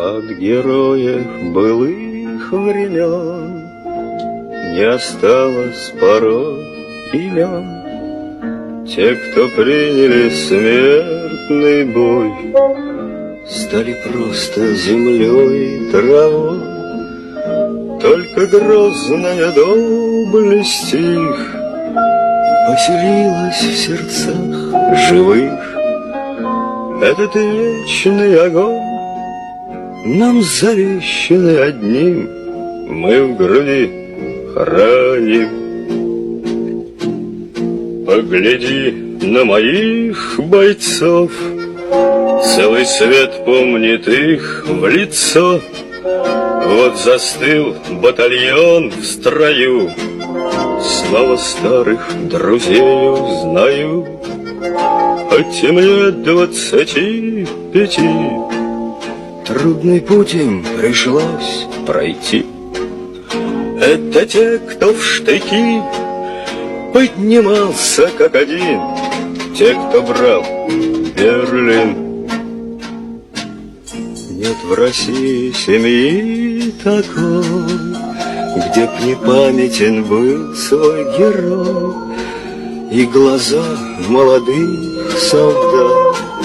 От героев былых времен не осталось порой имен. Те, кто приняли смертный бой, стали просто землей и травой. Только грозная доблесть их поселилась в сердцах живых. Этот вечный огонь нам завещанный одним, мы в груди храним. Погляди на моих бойцов, целый свет помнит их в лицо. Вот застыл батальон в строю, снова старых друзей узнаю. Хоть им лет 25, трудный путь им пришлось пройти. Это те, кто в штыки поднимался как один, те, кто брал Берлин. Нет в России семьи такой, где б не памятен был свой герой. И глаза молодых солдат